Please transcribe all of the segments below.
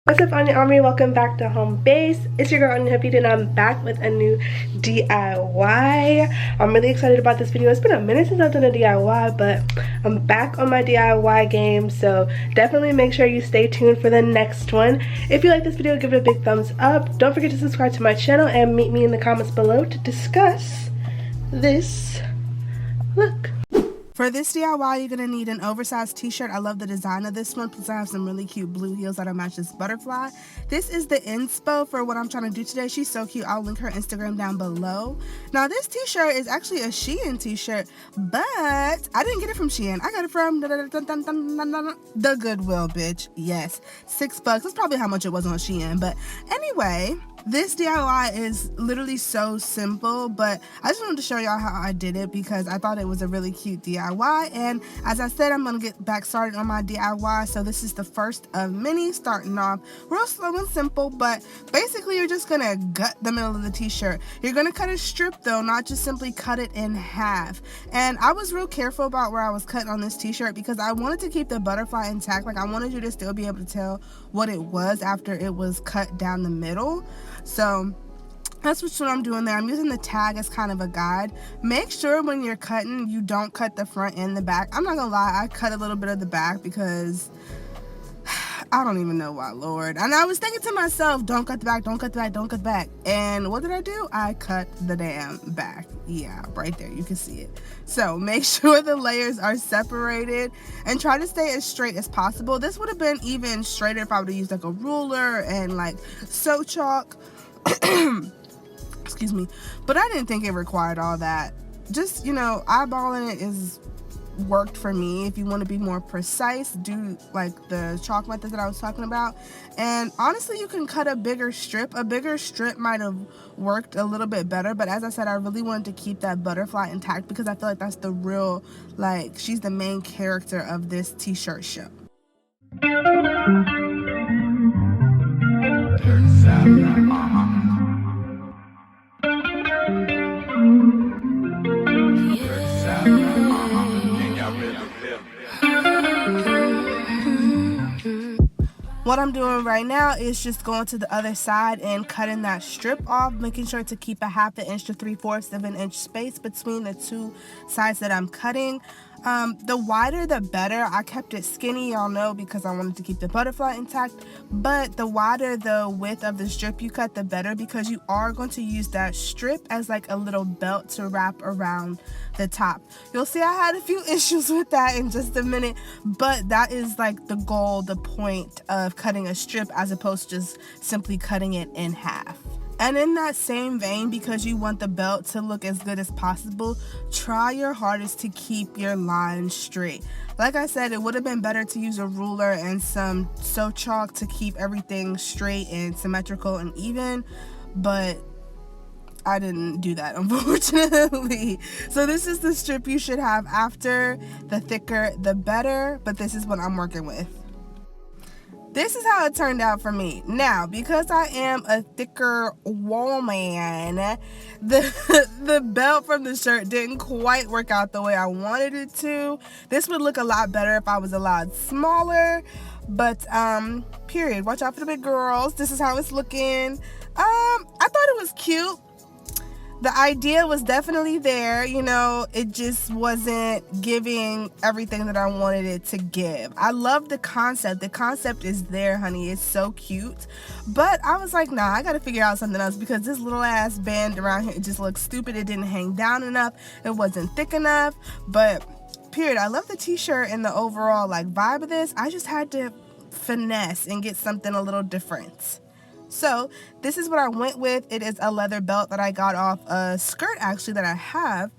What's up, Anya Army? Welcome back to home base. It's your girl Anya Hippie, and I'm back with a new DIY. I'm really excited about this video. It's been a minute since I've done a DIY, but I'm back on my DIY game, so definitely make sure you stay tuned for the next one. If you like this video, give it a big thumbs up. Don't forget to subscribe to my channel and meet me in the comments below to discuss this look. For this DIY, you're going to need an oversized t-shirt. I love the design of this one because I have some really cute blue heels that'll match this butterfly. This is the inspo for what I'm trying to do today. She's so cute. I'll link her Instagram down below. Now, this t-shirt is actually a Shein t-shirt, but I didn't get it from Shein. I got it from the Goodwill, bitch. Yes, $6. That's probably how much it was on Shein. But anyway, this DIY is literally so simple, but I just wanted to show y'all how I did it because I thought it was a really cute DIY. And as I said, I'm gonna get back started on my DIY. So this is the first of many, starting off real slow and simple, but basically you're just gonna gut the middle of the t-shirt. You're gonna cut a strip though, not just simply cut it in half. And I was real careful about where I was cutting on this t-shirt because I wanted to keep the butterfly intact. Like, I wanted you to still be able to tell what it was after it was cut down the middle. So that's what I'm doing there. I'm using the tag as kind of a guide. Make sure when you're cutting, you don't cut the front and the back. I'm not gonna lie, I cut a little bit of the back because I don't even know why, Lord. And I was thinking to myself, don't cut the back, don't cut the back, don't cut the back. And what did I do? I cut the damn back. Yeah, right there, you can see it. So make sure the layers are separated and try to stay as straight as possible. This would have been even straighter if I would have used like a ruler and like sew chalk. Excuse me, but I didn't think it required all that. Just, you know, eyeballing it is worked for me. If you want to be more precise, do like the chalk method that I was talking about. And honestly, you can cut a bigger strip. A bigger strip might have worked a little bit better, but as I said, I really wanted to keep that butterfly intact because I feel like that's the real, like, she's the main character of this t-shirt show. What I'm doing right now is just going to the other side and cutting that strip off, making sure to keep a 1/2 inch to 3/4 of an inch space between the two sides that I'm cutting. The wider the better. I kept it skinny, y'all know, because I wanted to keep the butterfly intact, but the wider the width of the strip you cut, the better, because you are going to use that strip as like a little belt to wrap around the top. You'll see I had a few issues with that in just a minute, but that is like the goal, the point of cutting a strip as opposed to just simply cutting it in half. And in that same vein, because you want the belt to look as good as possible, try your hardest to keep your lines straight. Like I said, it would have been better to use a ruler and some sew chalk to keep everything straight and symmetrical and even, but I didn't do that, unfortunately. So this is the strip you should have after. The thicker, the better, but this is what I'm working with. This is how it turned out for me. Now, because I am a thicker woman, the belt from the shirt didn't quite work out the way I wanted it to. This would look a lot better if I was a lot smaller, but period. Watch out for the big girls. This is how it's looking. I thought it was cute. The idea was definitely there, you know, it just wasn't giving everything that I wanted it to give. I love the concept. The concept is there, honey. It's so cute. But I was like, nah, I gotta figure out something else because this little ass band around here, it just looks stupid. It didn't hang down enough. It wasn't thick enough. But period, I love the t-shirt and the overall like vibe of this. I just had to finesse and get something a little different. So this is what I went with. It is a leather belt that I got off a skirt actually that I have.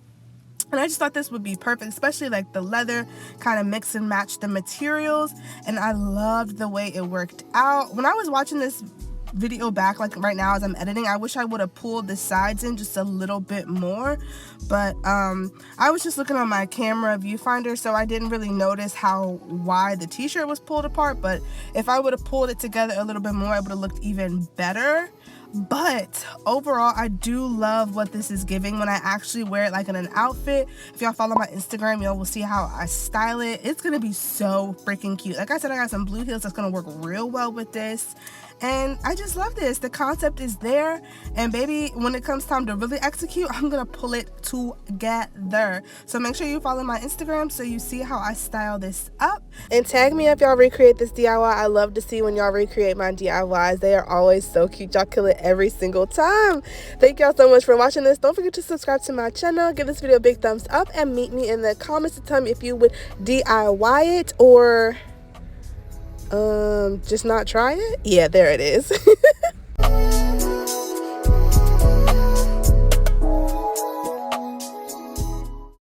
And I just thought this would be perfect, especially like the leather kind of mix and match the materials. And I loved the way it worked out. When I was watching this video back, like right now as I'm editing, I wish I would have pulled the sides in just a little bit more, but I was just looking on my camera viewfinder, so I didn't really notice how wide the t-shirt was pulled apart. But if I would have pulled it together a little bit more, it would have looked even better. But overall, I do love what this is giving when I actually wear it like in an outfit. If y'all follow my Instagram, y'all will see how I style it. It's gonna be so freaking cute. Like I said, I got some blue heels that's gonna work real well with this. And I just love this. The concept is there, and baby, when it comes time to really execute, I'm gonna pull it together. So make sure you follow my Instagram so you see how I style this up, and tag me if y'all recreate this DIY. I love to see when y'all recreate my DIYs. They are always so cute. Y'all kill it every single time. Thank y'all so much for watching this. Don't forget to subscribe to my channel, give this video a big thumbs up, and meet me in the comments to tell me if you would DIY it or just not try it. Yeah, there it is.